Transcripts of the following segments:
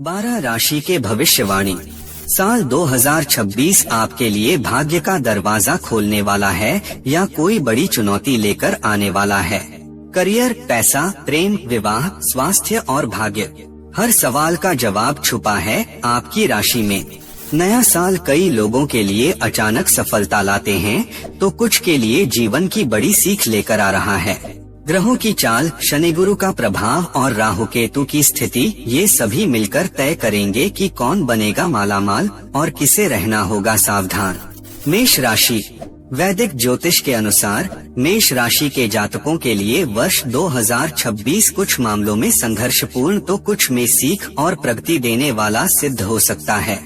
12 राशि के भविष्यवाणी। साल 2026 आपके लिए भाग्य का दरवाजा खोलने वाला है या कोई बड़ी चुनौती लेकर आने वाला है। करियर, पैसा, प्रेम, विवाह, स्वास्थ्य और भाग्य, हर सवाल का जवाब छुपा है आपकी राशि में। नया साल कई लोगों के लिए अचानक सफलता लाते हैं तो कुछ के लिए जीवन की बड़ी सीख लेकर आ रहा है। ग्रहों की चाल, शनि गुरु का प्रभाव और राहु केतु की स्थिति, ये सभी मिलकर तय करेंगे कि कौन बनेगा मालामाल और किसे रहना होगा सावधान। मेष राशि। वैदिक ज्योतिष के अनुसार मेष राशि के जातकों के लिए वर्ष 2026 कुछ मामलों में संघर्षपूर्ण तो कुछ में सीख और प्रगति देने वाला सिद्ध हो सकता है।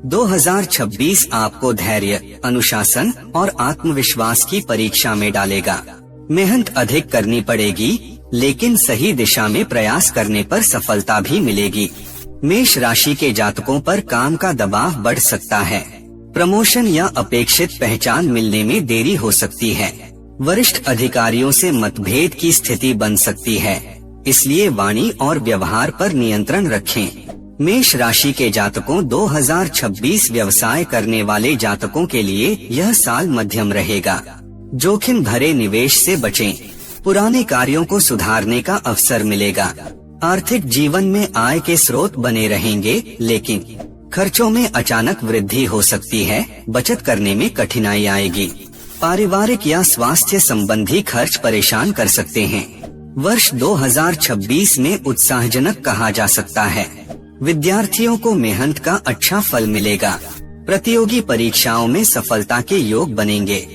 2026 आपको धैर्य, अनुशासन और आत्मविश्वास की परीक्षा में डालेगा। मेहनत अधिक करनी पड़ेगी, लेकिन सही दिशा में प्रयास करने पर सफलता भी मिलेगी। मेष राशि के जातकों पर काम का दबाव बढ़ सकता है। प्रमोशन या अपेक्षित पहचान मिलने में देरी हो सकती है। वरिष्ठ अधिकारियों से मतभेद की स्थिति बन सकती है, इसलिए वाणी और व्यवहार पर नियंत्रण रखें। मेष राशि के जातकों 2026 व्यवसाय करने वाले जातकों के लिए यह साल मध्यम रहेगा। जोखिम भरे निवेश से बचें। पुराने कार्यों को सुधारने का अवसर मिलेगा। आर्थिक जीवन में आय के स्रोत बने रहेंगे, लेकिन खर्चों में अचानक वृद्धि हो सकती है। बचत करने में कठिनाई आएगी। पारिवारिक या स्वास्थ्य संबंधी खर्च परेशान कर सकते हैं। वर्ष 2026 में उत्साहजनक कहा जा सकता है। विद्यार्थियों को मेहनत का अच्छा फल मिलेगा। प्रतियोगी परीक्षाओं में सफलता के योग बनेंगे।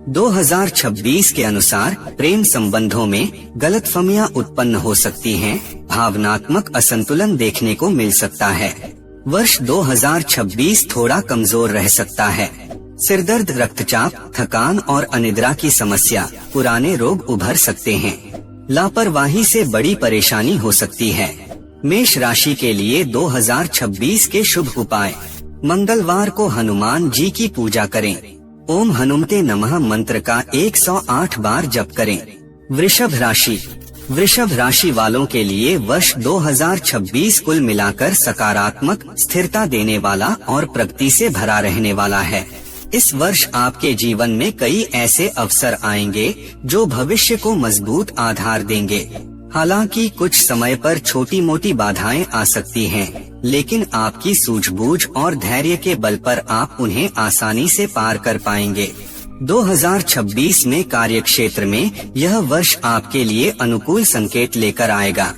2026 के अनुसार प्रेम संबंधों में गलतफहमियां उत्पन्न हो सकती हैं। भावनात्मक असंतुलन देखने को मिल सकता है। वर्ष 2026 थोड़ा कमजोर रह सकता है। सिरदर्द, रक्तचाप, थकान और अनिद्रा की समस्या, पुराने रोग उभर सकते हैं। लापरवाही से बड़ी परेशानी हो सकती है। मेष राशि के लिए 2026 के शुभ उपाय। मंगलवार को हनुमान जी की पूजा करें। ओम हनुमते नमः मंत्र का 108 बार जप करें। वृषभ राशि। वृषभ राशि वालों के लिए वर्ष 2026 कुल मिलाकर सकारात्मक, स्थिरता देने वाला और प्रगति से भरा रहने वाला है। इस वर्ष आपके जीवन में कई ऐसे अवसर आएंगे जो भविष्य को मजबूत आधार देंगे। हालांकि कुछ समय पर छोटी मोटी बाधाएं आ सकती हैं, लेकिन आपकी सूझबूझ और धैर्य के बल पर आप उन्हें आसानी से पार कर पाएंगे। 2026 में कार्य क्षेत्र में यह वर्ष आपके लिए अनुकूल संकेत लेकर आएगा।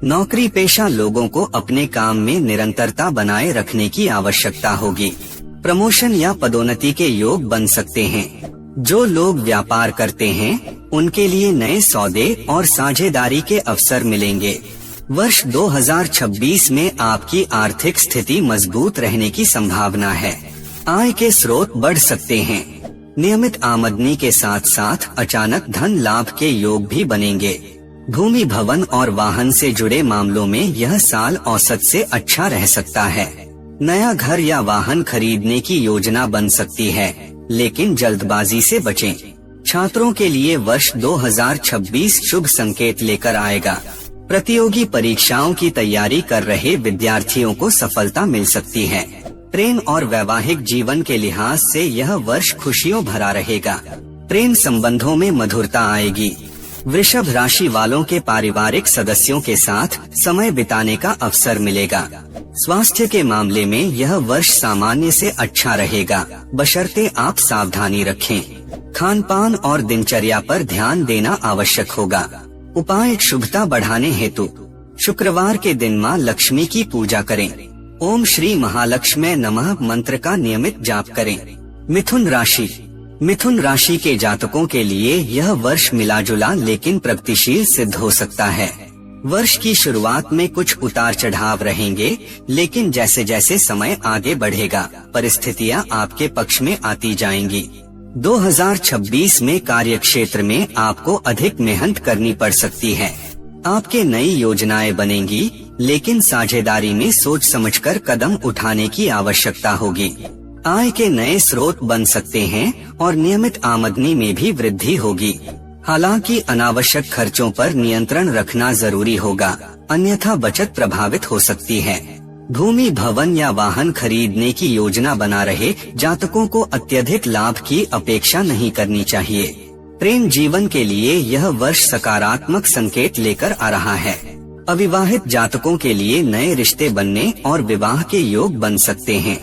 नौकरी पेशा लोगों को अपने काम में निरंतरता बनाए रखने की आवश्यकता होगी। प्रमोशन या पदोन्नति के योग बन सकते हैं। जो लोग व्यापार करते हैं उनके लिए नए सौदे और साझेदारी के अवसर मिलेंगे। वर्ष 2026 में आपकी आर्थिक स्थिति मजबूत रहने की संभावना है। आय के स्रोत बढ़ सकते हैं। नियमित आमदनी के साथ साथ अचानक धन लाभ के योग भी बनेंगे। भूमि, भवन और वाहन से जुड़े मामलों में यह साल औसत से अच्छा रह सकता है। नया घर या वाहन खरीदने की योजना बन सकती है, लेकिन जल्दबाजी से बचें। छात्रों के लिए वर्ष 2026 शुभ संकेत लेकर आएगा। प्रतियोगी परीक्षाओं की तैयारी कर रहे विद्यार्थियों को सफलता मिल सकती है। प्रेम और वैवाहिक जीवन के लिहाज से यह वर्ष खुशियों भरा रहेगा। प्रेम संबंधों में मधुरता आएगी। वृषभ राशि वालों के पारिवारिक सदस्यों के साथ समय बिताने का अवसर मिलेगा। स्वास्थ्य के मामले में यह वर्ष सामान्य से अच्छा रहेगा, बशर्ते आप सावधानी रखें। खान पान और दिनचर्या पर ध्यान देना आवश्यक होगा। उपाय: शुभता बढ़ाने हेतु शुक्रवार के दिन मां लक्ष्मी की पूजा करें। ओम श्री महालक्ष्मी नमः मंत्र का नियमित जाप करें। मिथुन राशि। मिथुन राशि के जातकों के लिए यह वर्ष मिलाजुला लेकिन प्रगतिशील सिद्ध हो सकता है। वर्ष की शुरुआत में कुछ उतार चढ़ाव रहेंगे, लेकिन जैसे जैसे समय आगे बढ़ेगा परिस्थितियां आपके पक्ष में आती जाएंगी। 2026 में कार्य क्षेत्र में आपको अधिक मेहनत करनी पड़ सकती है। आपके नई योजनाएं बनेंगी, लेकिन साझेदारी में सोच समझकर कदम उठाने की आवश्यकता होगी। आय के नए स्रोत बन सकते हैं और नियमित आमदनी में भी वृद्धि होगी। हालांकि अनावश्यक खर्चों पर नियंत्रण रखना जरूरी होगा, अन्यथा बचत प्रभावित हो सकती है। भूमि, भवन या वाहन खरीदने की योजना बना रहे जातकों को अत्यधिक लाभ की अपेक्षा नहीं करनी चाहिए। प्रेम जीवन के लिए यह वर्ष सकारात्मक संकेत लेकर आ रहा है। अविवाहित जातकों के लिए नए रिश्ते बनने और विवाह के योग बन सकते हैं।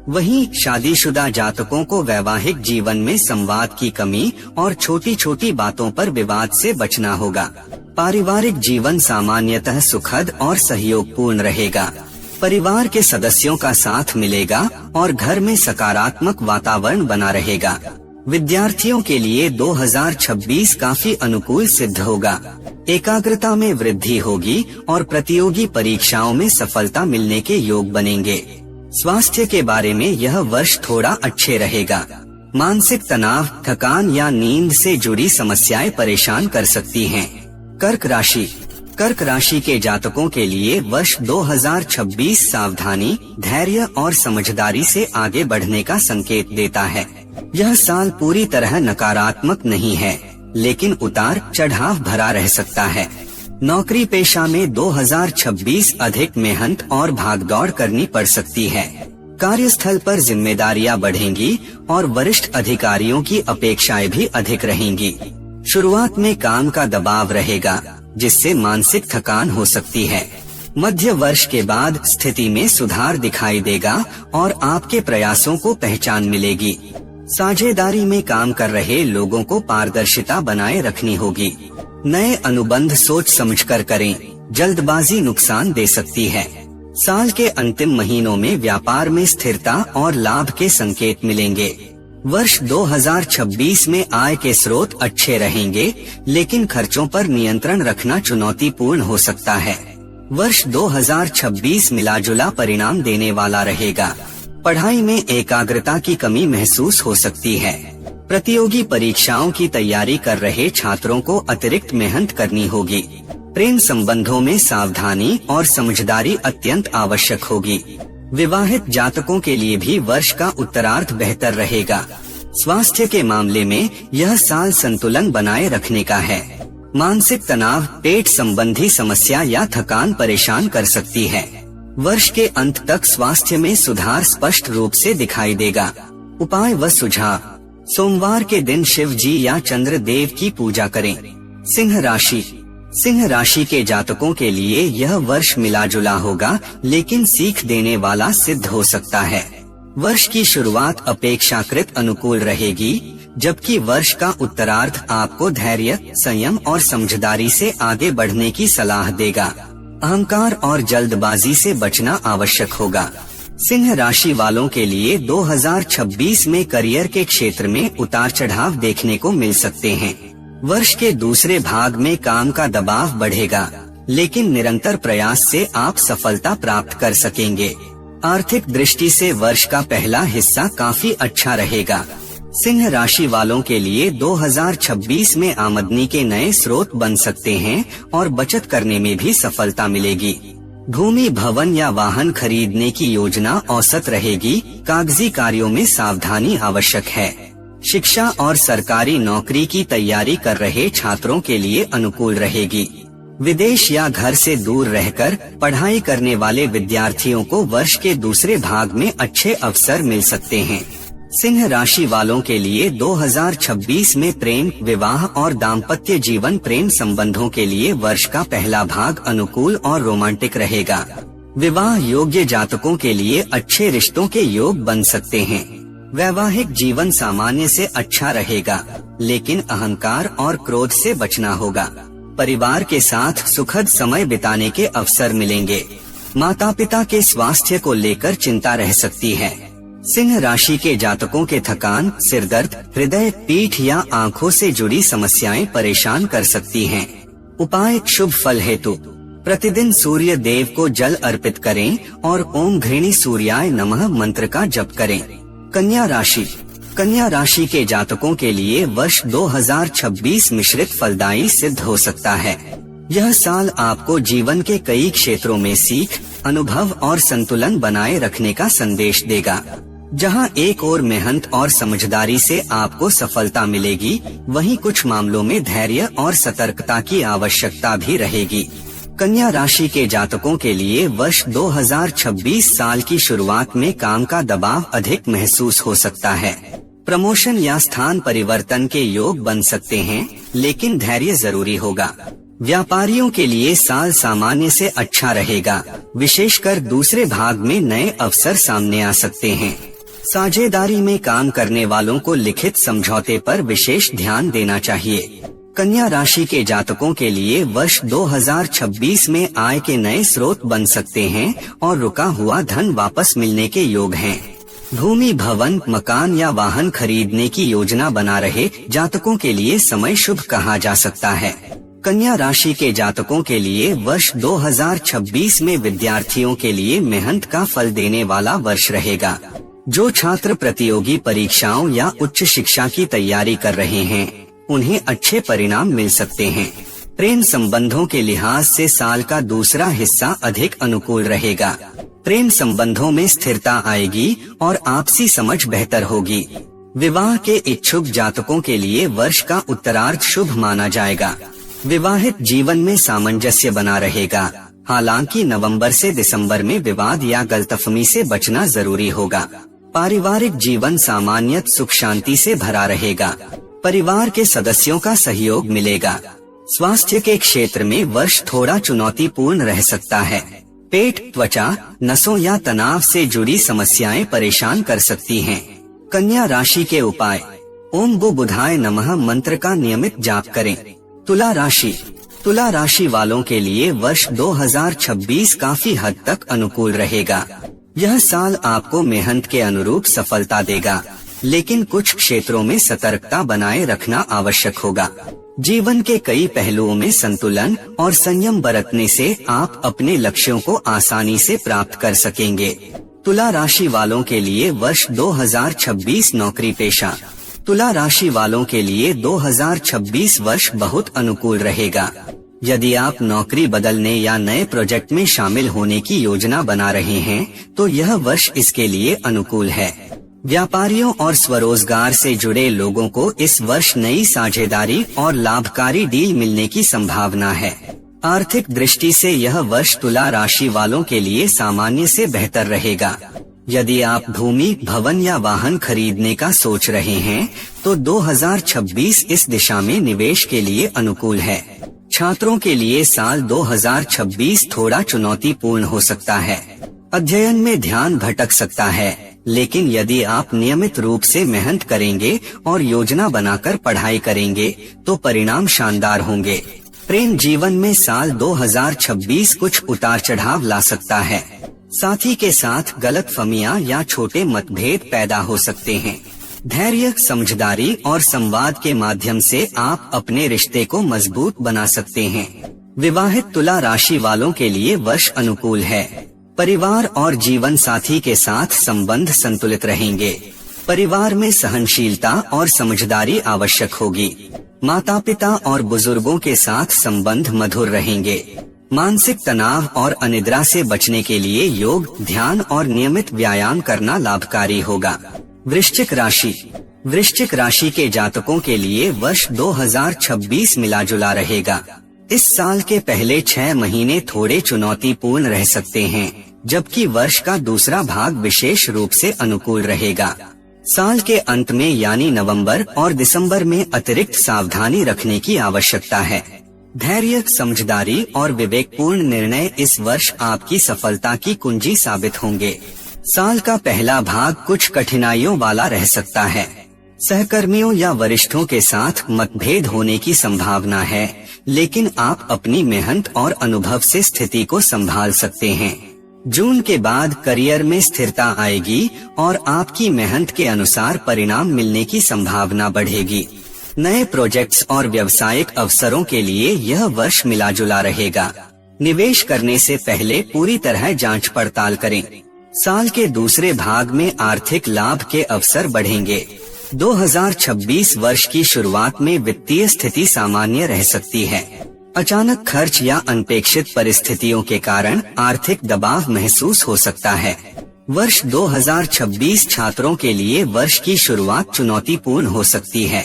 वहीं शादीशुदा जातकों को वैवाहिक जीवन में संवाद की कमी और छोटी छोटी बातों पर विवाद से बचना होगा। पारिवारिक जीवन सामान्यतः सुखद और सहयोगपूर्ण रहेगा। परिवार के सदस्यों का साथ मिलेगा और घर में सकारात्मक वातावरण बना रहेगा। विद्यार्थियों के लिए 2026 काफी अनुकूल सिद्ध होगा। एकाग्रता में वृद्धि होगी और प्रतियोगी परीक्षाओं में सफलता मिलने के योग बनेंगे। स्वास्थ्य के बारे में यह वर्ष थोड़ा अच्छे रहेगा। मानसिक तनाव, थकान या नींद से जुड़ी समस्याएं परेशान कर सकती हैं। कर्क राशि के जातकों के लिए वर्ष 2026 सावधानी, धैर्य और समझदारी से आगे बढ़ने का संकेत देता है। यह साल पूरी तरह नकारात्मक नहीं है, लेकिन उतार चढ़ाव भरा रह सकता है। नौकरी पेशा में 2026 अधिक मेहनत और भागदौड़ करनी पड़ सकती है। कार्यस्थल पर जिम्मेदारियां बढ़ेंगी और वरिष्ठ अधिकारियों की अपेक्षाएं भी अधिक रहेंगी। शुरुआत में काम का दबाव रहेगा, जिससे मानसिक थकान हो सकती है। मध्य वर्ष के बाद स्थिति में सुधार दिखाई देगा और आपके प्रयासों को पहचान मिलेगी। साझेदारी में काम कर रहे लोगों को पारदर्शिता बनाए रखनी होगी। नए अनुबंध सोच समझकर करें, जल्दबाजी नुकसान दे सकती है। साल के अंतिम महीनों में व्यापार में स्थिरता और लाभ के संकेत मिलेंगे। वर्ष 2026 में आय के स्रोत अच्छे रहेंगे, लेकिन खर्चों पर नियंत्रण रखना चुनौतीपूर्ण हो सकता है। वर्ष 2026 मिलाजुला परिणाम देने वाला रहेगा। पढ़ाई में एकाग्रता की कमी महसूस हो सकती है। प्रतियोगी परीक्षाओं की तैयारी कर रहे छात्रों को अतिरिक्त मेहनत करनी होगी। प्रेम संबंधों में सावधानी और समझदारी अत्यंत आवश्यक होगी। विवाहित जातकों के लिए भी वर्ष का उत्तरार्ध बेहतर रहेगा। स्वास्थ्य के मामले में यह साल संतुलन बनाए रखने का है। मानसिक तनाव, पेट संबंधी समस्या या थकान परेशान कर सकती है। वर्ष के अंत तक स्वास्थ्य में सुधार स्पष्ट रूप से दिखाई देगा। उपाय व सुझाव: सोमवार के दिन शिव जी या चंद्र देव की पूजा करें। सिंह राशि के जातकों के लिए यह वर्ष मिला जुला होगा, लेकिन सीख देने वाला सिद्ध हो सकता है। वर्ष की शुरुआत अपेक्षाकृत अनुकूल रहेगी, जबकि वर्ष का उत्तरार्ध आपको धैर्य, संयम और समझदारी से आगे बढ़ने की सलाह देगा। अहंकार और जल्दबाजी से बचना आवश्यक होगा। सिंह राशि वालों के लिए 2026 में करियर के क्षेत्र में उतार चढ़ाव देखने को मिल सकते हैं। वर्ष के दूसरे भाग में काम का दबाव बढ़ेगा, लेकिन निरंतर प्रयास से आप सफलता प्राप्त कर सकेंगे। आर्थिक दृष्टि से वर्ष का पहला हिस्सा काफी अच्छा रहेगा। सिंह राशि वालों के लिए 2026 में आमदनी के नए स्रोत बन सकते हैं और बचत करने में भी सफलता मिलेगी। भूमि, भवन या वाहन खरीदने की योजना औसत रहेगी। कागजी कार्यों में सावधानी आवश्यक है। शिक्षा और सरकारी नौकरी की तैयारी कर रहे छात्रों के लिए अनुकूल रहेगी। विदेश या घर से दूर रहकर पढ़ाई करने वाले विद्यार्थियों को वर्ष के दूसरे भाग में अच्छे अवसर मिल सकते हैं। सिंह राशि वालों के लिए 2026 में प्रेम, विवाह और दाम्पत्य जीवन, प्रेम संबंधों के लिए वर्ष का पहला भाग अनुकूल और रोमांटिक रहेगा। विवाह योग्य जातकों के लिए अच्छे रिश्तों के योग बन सकते हैं। वैवाहिक जीवन सामान्य से अच्छा रहेगा, लेकिन अहंकार और क्रोध से बचना होगा। परिवार के साथ सुखद समय बिताने के अवसर मिलेंगे। माता पिता के स्वास्थ्य को लेकर चिंता रह सकती है। सिंह राशि के जातकों के थकान, सिरदर्द, हृदय, पीठ या आँखों से जुड़ी समस्याएं परेशान कर सकती हैं। उपाय: शुभ फल हेतु प्रतिदिन सूर्य देव को जल अर्पित करें और ओम घृणी सूर्याय नमः मंत्र का जप करें। कन्या राशि के जातकों के लिए वर्ष 2026 मिश्रित फलदायी सिद्ध हो सकता है। यह साल आपको जीवन के कई क्षेत्रों में सीख, अनुभव और संतुलन बनाए रखने का संदेश देगा। जहां एक ओर मेहनत और समझदारी से आपको सफलता मिलेगी, वहीं कुछ मामलों में धैर्य और सतर्कता की आवश्यकता भी रहेगी। कन्या राशि के जातकों के लिए वर्ष 2026 साल की शुरुआत में काम का दबाव अधिक महसूस हो सकता है। प्रमोशन या स्थान परिवर्तन के योग बन सकते हैं, लेकिन धैर्य जरूरी होगा। व्यापारियों के लिए साल सामान्य से अच्छा रहेगा, विशेषकर दूसरे भाग में नए अवसर सामने आ सकते हैं। साझेदारी में काम करने वालों को लिखित समझौते पर विशेष ध्यान देना चाहिए। कन्या राशि के जातकों के लिए वर्ष 2026 में आय के नए स्रोत बन सकते हैं और रुका हुआ धन वापस मिलने के योग हैं। भूमि, भवन, मकान या वाहन खरीदने की योजना बना रहे जातकों के लिए समय शुभ कहा जा सकता है। कन्या राशि के जातकों के लिए वर्ष 2026 में विद्यार्थियों के लिए मेहनत का फल देने वाला वर्ष रहेगा। जो छात्र प्रतियोगी परीक्षाओं या उच्च शिक्षा की तैयारी कर रहे हैं, उन्हें अच्छे परिणाम मिल सकते हैं। प्रेम संबंधों के लिहाज से साल का दूसरा हिस्सा अधिक अनुकूल रहेगा। प्रेम संबंधों में स्थिरता आएगी और आपसी समझ बेहतर होगी। विवाह के इच्छुक जातकों के लिए वर्ष का उत्तरार्ध शुभ माना जाएगा। विवाहित जीवन में सामंजस्य बना रहेगा, हालांकि नवंबर से दिसंबर में विवाद या गलतफहमी से बचना जरूरी होगा। पारिवारिक जीवन सामान्यत सुख शांति से भरा रहेगा। परिवार के सदस्यों का सहयोग मिलेगा। स्वास्थ्य के क्षेत्र में वर्ष थोड़ा चुनौतीपूर्ण रह सकता है। पेट, त्वचा, नसों या तनाव से जुड़ी समस्याएं परेशान कर सकती हैं। कन्या राशि के उपाय: ओम गो बुधाय नमः मंत्र का नियमित जाप करें। तुला राशि वालों के लिए वर्ष 2026 काफी हद तक अनुकूल रहेगा। यह साल आपको मेहनत के अनुरूप सफलता देगा, लेकिन कुछ क्षेत्रों में सतर्कता बनाए रखना आवश्यक होगा। जीवन के कई पहलुओं में संतुलन और संयम बरतने से आप अपने लक्ष्यों को आसानी से प्राप्त कर सकेंगे। तुला राशि वालों के लिए वर्ष 2026 नौकरी पेशा। तुला राशि वालों के लिए 2026 वर्ष बहुत अनुकूल रहेगा। यदि आप नौकरी बदलने या नए प्रोजेक्ट में शामिल होने की योजना बना रहे हैं, तो यह वर्ष इसके लिए अनुकूल है। व्यापारियों और स्वरोजगार से जुड़े लोगों को इस वर्ष नई साझेदारी और लाभकारी डील मिलने की संभावना है। आर्थिक दृष्टि से यह वर्ष तुला राशि वालों के लिए सामान्य से बेहतर रहेगा। यदि आप भूमि, भवन या वाहन खरीदने का सोच रहे हैं, तो 2026 इस दिशा में निवेश के लिए अनुकूल है। छात्रों के लिए साल 2026 थोड़ा चुनौतीपूर्ण हो सकता है। अध्ययन में ध्यान भटक सकता है, लेकिन यदि आप नियमित रूप से मेहनत करेंगे और योजना बनाकर पढ़ाई करेंगे, तो परिणाम शानदार होंगे। प्रेम जीवन में साल 2026 कुछ उतार चढ़ाव ला सकता है। साथी के साथ गलतफहमियां या छोटे मतभेद पैदा हो सकते हैं। धैर्य, समझदारी और संवाद के माध्यम से आप अपने रिश्ते को मजबूत बना सकते हैं। विवाहित तुला राशि वालों के लिए वर्ष अनुकूल है। परिवार और जीवन साथी के साथ संबंध संतुलित रहेंगे। परिवार में सहनशीलता और समझदारी आवश्यक होगी। माता पिता और बुजुर्गों के साथ संबंध मधुर रहेंगे। मानसिक तनाव और अनिद्रा से बचने के लिए योग, ध्यान और नियमित व्यायाम करना लाभकारी होगा। वृश्चिक राशि के जातकों के लिए वर्ष 2026 मिला जुला रहेगा। इस साल के पहले 6 महीने थोड़े चुनौतीपूर्ण रह सकते हैं, जबकि वर्ष का दूसरा भाग विशेष रूप से अनुकूल रहेगा। साल के अंत में यानी नवंबर और दिसंबर में अतिरिक्त सावधानी रखने की आवश्यकता है। धैर्य, समझदारी और विवेकपूर्ण निर्णय इस वर्ष आपकी सफलता की कुंजी साबित होंगे। साल का पहला भाग कुछ कठिनाइयों वाला रह सकता है। सहकर्मियों या वरिष्ठों के साथ मतभेद होने की संभावना है, लेकिन आप अपनी मेहनत और अनुभव से स्थिति को संभाल सकते हैं। जून के बाद करियर में स्थिरता आएगी और आपकी मेहनत के अनुसार परिणाम मिलने की संभावना बढ़ेगी। नए प्रोजेक्ट्स और व्यावसायिक अवसरों के लिए यह वर्ष मिला जुला रहेगा। निवेश करने से पहले पूरी तरह जांच पड़ताल करें। साल के दूसरे भाग में आर्थिक लाभ के अवसर बढ़ेंगे। 2026 वर्ष की शुरुआत में वित्तीय स्थिति सामान्य रह सकती है। अचानक खर्च या अनपेक्षित परिस्थितियों के कारण आर्थिक दबाव महसूस हो सकता है। वर्ष 2026 छात्रों के लिए वर्ष की शुरुआत चुनौतीपूर्ण हो सकती है।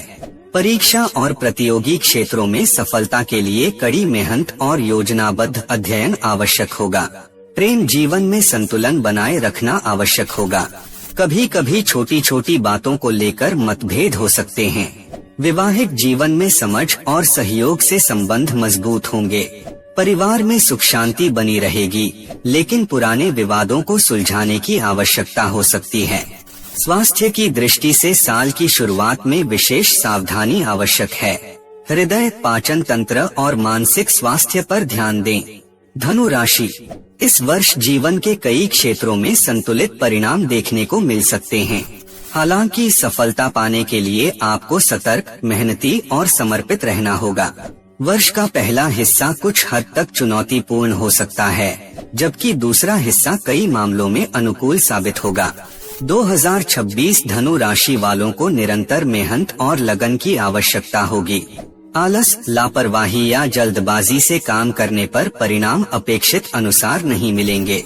परीक्षा और प्रतियोगी क्षेत्रों में सफलता के लिए कड़ी मेहनत और योजनाबद्ध अध्ययन आवश्यक होगा। प्रेम जीवन में संतुलन बनाए रखना आवश्यक होगा। कभी कभी छोटी छोटी बातों को लेकर मतभेद हो सकते हैं। वैवाहिक जीवन में समझ और सहयोग से संबंध मजबूत होंगे। परिवार में सुख शांति बनी रहेगी, लेकिन पुराने विवादों को सुलझाने की आवश्यकता हो सकती है। स्वास्थ्य की दृष्टि से साल की शुरुआत में विशेष सावधानी आवश्यक है। हृदय, पाचन तंत्र और मानसिक स्वास्थ्य पर ध्यान दें। धनु राशि, इस वर्ष जीवन के कई क्षेत्रों में संतुलित परिणाम देखने को मिल सकते हैं। हालांकि सफलता पाने के लिए आपको सतर्क, मेहनती और समर्पित रहना होगा। वर्ष का पहला हिस्सा कुछ हद तक चुनौतीपूर्ण हो सकता है, जबकि दूसरा हिस्सा कई मामलों में अनुकूल साबित होगा। 2026 धनु राशि वालों को निरंतर मेहनत और लगन की आवश्यकता होगी। आलस, लापरवाही या जल्दबाजी से काम करने पर परिणाम अपेक्षित अनुसार नहीं मिलेंगे।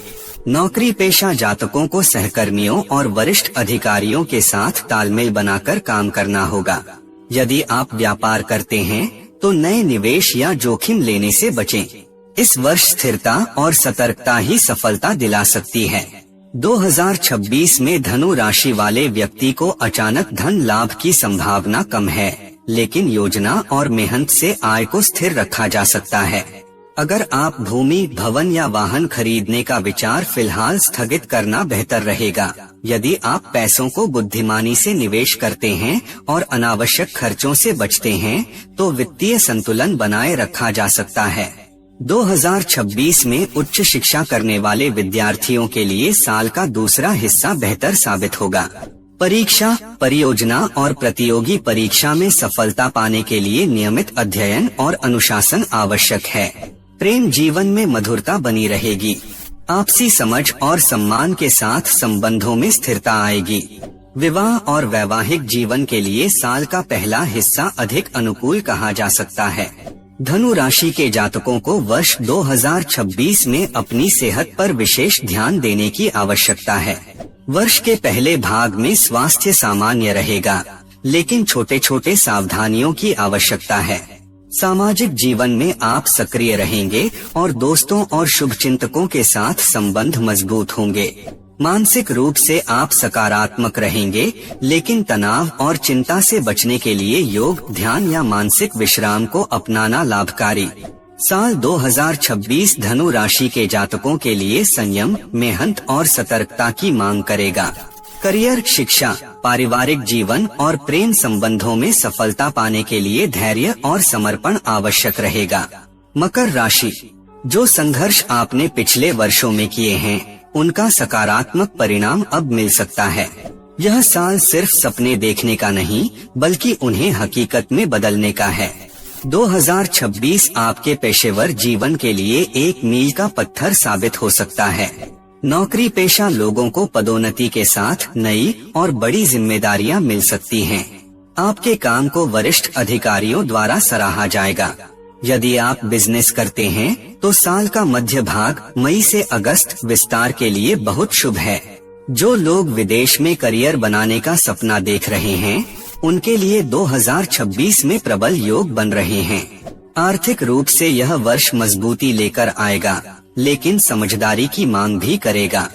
नौकरी पेशा जातकों को सहकर्मियों और वरिष्ठ अधिकारियों के साथ तालमेल बनाकर काम करना होगा। यदि आप व्यापार करते हैं तो नए निवेश या जोखिम लेने से बचें। इस वर्ष स्थिरता और सतर्कता ही सफलता दिला सकती है। 2026 में धनु राशि वाले व्यक्ति को अचानक धन लाभ की संभावना कम है, लेकिन योजना और मेहनत से आय को स्थिर रखा जा सकता है। अगर आप भूमि, भवन या वाहन खरीदने का विचार फिलहाल स्थगित करना बेहतर रहेगा। यदि आप पैसों को बुद्धिमानी से निवेश करते हैं और अनावश्यक खर्चों से बचते हैं, तो वित्तीय संतुलन बनाए रखा जा सकता है। 2026 में उच्च शिक्षा करने वाले विद्यार्थियों के लिए साल का दूसरा हिस्सा बेहतर साबित होगा। परीक्षा, परियोजना और प्रतियोगी परीक्षा में सफलता पाने के लिए नियमित अध्ययन और अनुशासन आवश्यक है। प्रेम जीवन में मधुरता बनी रहेगी। आपसी समझ और सम्मान के साथ संबंधों में स्थिरता आएगी। विवाह और वैवाहिक जीवन के लिए साल का पहला हिस्सा अधिक अनुकूल कहा जा सकता है। धनु राशि के जातकों को वर्ष 2026 में अपनी सेहत पर विशेष ध्यान देने की आवश्यकता है। वर्ष के पहले भाग में स्वास्थ्य सामान्य रहेगा, लेकिन छोटे छोटे सावधानियों की आवश्यकता है। सामाजिक जीवन में आप सक्रिय रहेंगे और दोस्तों और शुभचिंतकों के साथ संबंध मजबूत होंगे। मानसिक रूप से आप सकारात्मक रहेंगे, लेकिन तनाव और चिंता से बचने के लिए योग, ध्यान या मानसिक विश्राम को अपनाना लाभकारी। साल 2026 धनु राशि के जातकों के लिए संयम, मेहनत और सतर्कता की मांग करेगा। करियर, शिक्षा, पारिवारिक जीवन और प्रेम संबंधों में सफलता पाने के लिए धैर्य और समर्पण आवश्यक रहेगा। मकर राशि, जो संघर्ष आपने पिछले वर्षों में किए हैं, उनका सकारात्मक परिणाम अब मिल सकता है। यह साल सिर्फ सपने देखने का नहीं, बल्कि उन्हें हकीकत में बदलने का है। 2026 आपके पेशेवर जीवन के लिए एक मील का पत्थर साबित हो सकता है। नौकरी पेशा लोगों को पदोन्नति के साथ नई और बड़ी जिम्मेदारियां मिल सकती हैं। आपके काम को वरिष्ठ अधिकारियों द्वारा सराहा जाएगा। यदि आप बिजनेस करते हैं तो साल का मध्य भाग मई से अगस्त विस्तार के लिए बहुत शुभ है। जो लोग विदेश में करियर बनाने का सपना देख रहे हैं, उनके लिए 2026 में प्रबल योग बन रहे हैं। आर्थिक रूप से यह वर्ष मजबूती लेकर आएगा, लेकिन समझदारी की मांग भी करेगा।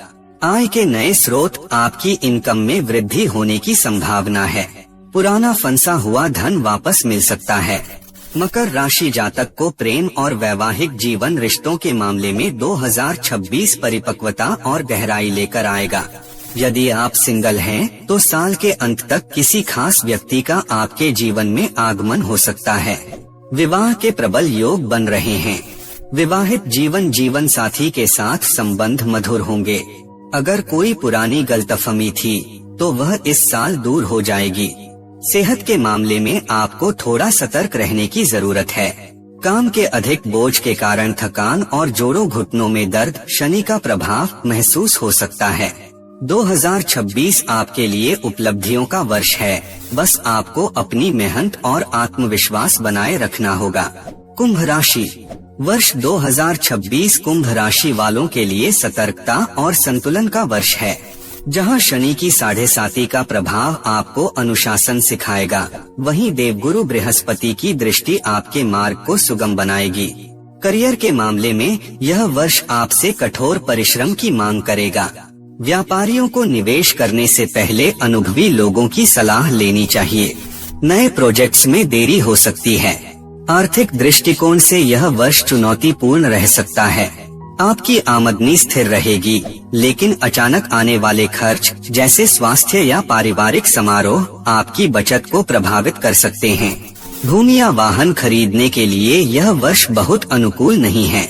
आय के नए स्रोत, आपकी इनकम में वृद्धि होने की संभावना है। पुराना फंसा हुआ धन वापस मिल सकता है। मकर राशि जातक को प्रेम और वैवाहिक जीवन रिश्तों के मामले में 2026 परिपक्वता और गहराई लेकर आएगा। यदि आप सिंगल हैं, तो साल के अंत तक किसी खास व्यक्ति का आपके जीवन में आगमन हो सकता है। विवाह के प्रबल योग बन रहे हैं। विवाहित जीवन साथी के साथ संबंध मधुर होंगे। अगर कोई पुरानी गलतफहमी थी, तो वह इस साल दूर हो जाएगी। सेहत के मामले में आपको थोड़ा सतर्क रहने की जरूरत है। काम के अधिक बोझ के कारण थकान और जोड़ों घुटनों में दर्द, शनि का प्रभाव महसूस हो सकता है। 2026 आपके लिए उपलब्धियों का वर्ष है। बस आपको अपनी मेहनत और आत्मविश्वास बनाए रखना होगा। कुंभ राशि, वर्ष 2026 कुंभ राशि वालों के लिए सतर्कता और संतुलन का वर्ष है। जहां शनि की 7.5 का प्रभाव आपको अनुशासन सिखाएगा, वहीं देवगुरु बृहस्पति की दृष्टि आपके मार्ग को सुगम बनाएगी। करियर के मामले में यह वर्ष आपसे कठोर परिश्रम की मांग करेगा। व्यापारियों को निवेश करने से पहले अनुभवी लोगों की सलाह लेनी चाहिए। नए प्रोजेक्ट्स में देरी हो सकती है। आर्थिक दृष्टिकोण से यह वर्ष चुनौतीपूर्ण रह सकता है। आपकी आमदनी स्थिर रहेगी, लेकिन अचानक आने वाले खर्च जैसे स्वास्थ्य या पारिवारिक समारोह आपकी बचत को प्रभावित कर सकते हैं। भूमि या वाहन खरीदने के लिए यह वर्ष बहुत अनुकूल नहीं है।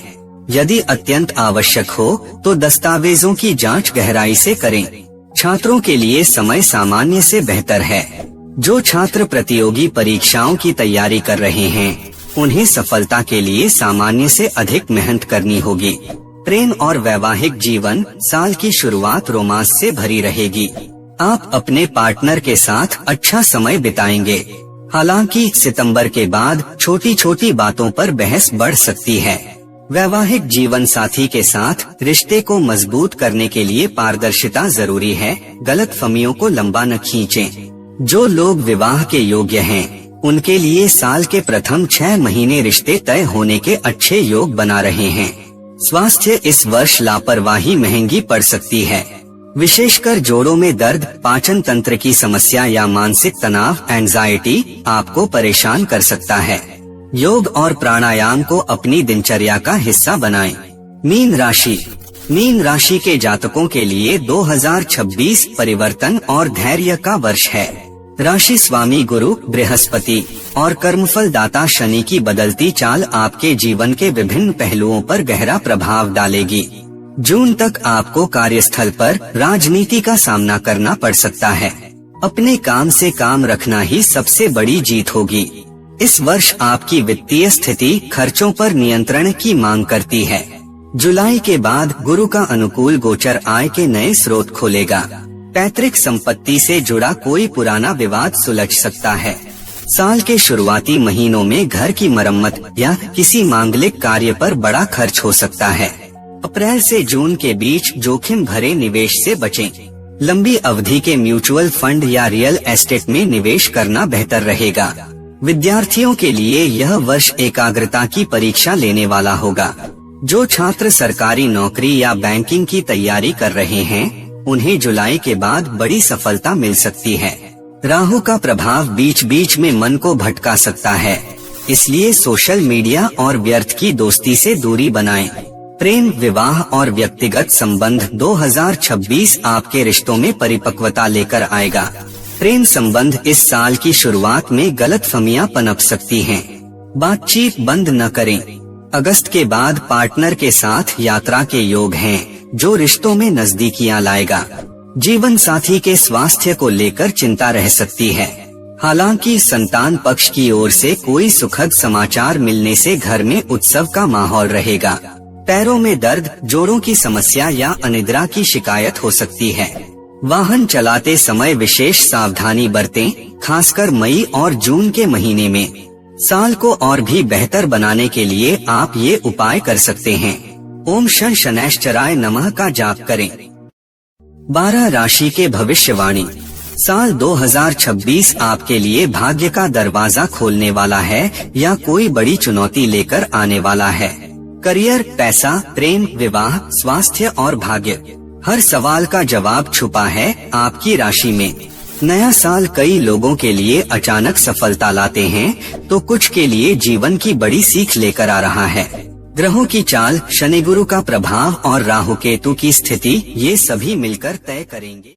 यदि अत्यंत आवश्यक हो तो दस्तावेजों की जांच गहराई से करें। छात्रों के लिए समय सामान्य से बेहतर है। जो छात्र प्रतियोगी परीक्षाओं की तैयारी कर रहे हैं, उन्हें सफलता के लिए सामान्य से अधिक मेहनत करनी होगी। प्रेम और वैवाहिक जीवन, साल की शुरुआत रोमांस से भरी रहेगी। आप अपने पार्टनर के साथ अच्छा समय बिताएंगे। हालांकि सितंबर के बाद छोटी छोटी बातों पर बहस बढ़ सकती है। वैवाहिक जीवन साथी के साथ रिश्ते को मजबूत करने के लिए पारदर्शिता जरूरी है। गलतफहमियों को लंबा न खींचें। जो लोग विवाह के योग्य हैं, उनके लिए साल के प्रथम 6 महीने रिश्ते तय होने के अच्छे योग बना रहे हैं। स्वास्थ्य इस वर्ष लापरवाही महंगी पड़ सकती है। विशेषकर जोड़ों में दर्द, पाचन तंत्र की समस्या या मानसिक तनाव एंजाइटी आपको परेशान कर सकता है। योग और प्राणायाम को अपनी दिनचर्या का हिस्सा बनाएं। मीन राशि के जातकों के लिए 2026 परिवर्तन और धैर्य का वर्ष है। राशि स्वामी गुरु बृहस्पति और कर्मफल दाता शनि की बदलती चाल आपके जीवन के विभिन्न पहलुओं पर गहरा प्रभाव डालेगी। जून तक आपको कार्यस्थल पर राजनीति का सामना करना पड़ सकता है। अपने काम से काम रखना ही सबसे बड़ी जीत होगी। इस वर्ष आपकी वित्तीय स्थिति खर्चों पर नियंत्रण की मांग करती है। जुलाई के बाद गुरु का अनुकूल गोचर आय के नए स्रोत खोलेगा। पैतृक संपत्ति से जुड़ा कोई पुराना विवाद सुलझ सकता है। साल के शुरुआती महीनों में घर की मरम्मत या किसी मांगलिक कार्य पर बड़ा खर्च हो सकता है। अप्रैल से जून के बीच जोखिम भरे निवेश से बचें। लंबी अवधि के म्यूचुअल फंड या रियल एस्टेट में निवेश करना बेहतर रहेगा। विद्यार्थियों के लिए यह वर्ष एकाग्रता की परीक्षा लेने वाला होगा। जो छात्र सरकारी नौकरी या बैंकिंग की तैयारी कर रहे हैं, उन्हें जुलाई के बाद बड़ी सफलता मिल सकती है। राहु का प्रभाव बीच बीच में मन को भटका सकता है, इसलिए सोशल मीडिया और व्यर्थ की दोस्ती से दूरी बनाएं। प्रेम, विवाह और व्यक्तिगत संबंध 2026 आपके रिश्तों में परिपक्वता लेकर आएगा। प्रेम संबंध इस साल की शुरुआत में गलतफहमियां पनप सकती हैं। बातचीत बंद न करें। अगस्त के बाद पार्टनर के साथ यात्रा के योग हैं, जो रिश्तों में नजदीकियां लाएगा। जीवन साथी के स्वास्थ्य को लेकर चिंता रह सकती है। हालांकि संतान पक्ष की ओर से कोई सुखद समाचार मिलने से घर में उत्सव का माहौल रहेगा। पैरों में दर्द, जोड़ों की समस्या या अनिद्रा की शिकायत हो सकती है। वाहन चलाते समय विशेष सावधानी बरतें, खासकर मई और जून के महीने में। साल को और भी बेहतर बनाने के लिए आप ये उपाय कर सकते हैं। ओम शं शनैश्चराय नमः का जाप करें। 12 राशि के भविष्यवाणी। साल 2026 आपके लिए भाग्य का दरवाजा खोलने वाला है या कोई बड़ी चुनौती लेकर आने वाला है। करियर, पैसा, प्रेम, विवाह, स्वास्थ्य और भाग्य, हर सवाल का जवाब छुपा है आपकी राशि में। नया साल कई लोगों के लिए अचानक सफलता लाते हैं, तो कुछ के लिए जीवन की बड़ी सीख लेकर आ रहा है। ग्रहों की चाल, शनि गुरु का प्रभाव और राहु केतु की स्थिति, ये सभी मिलकर तय करेंगे।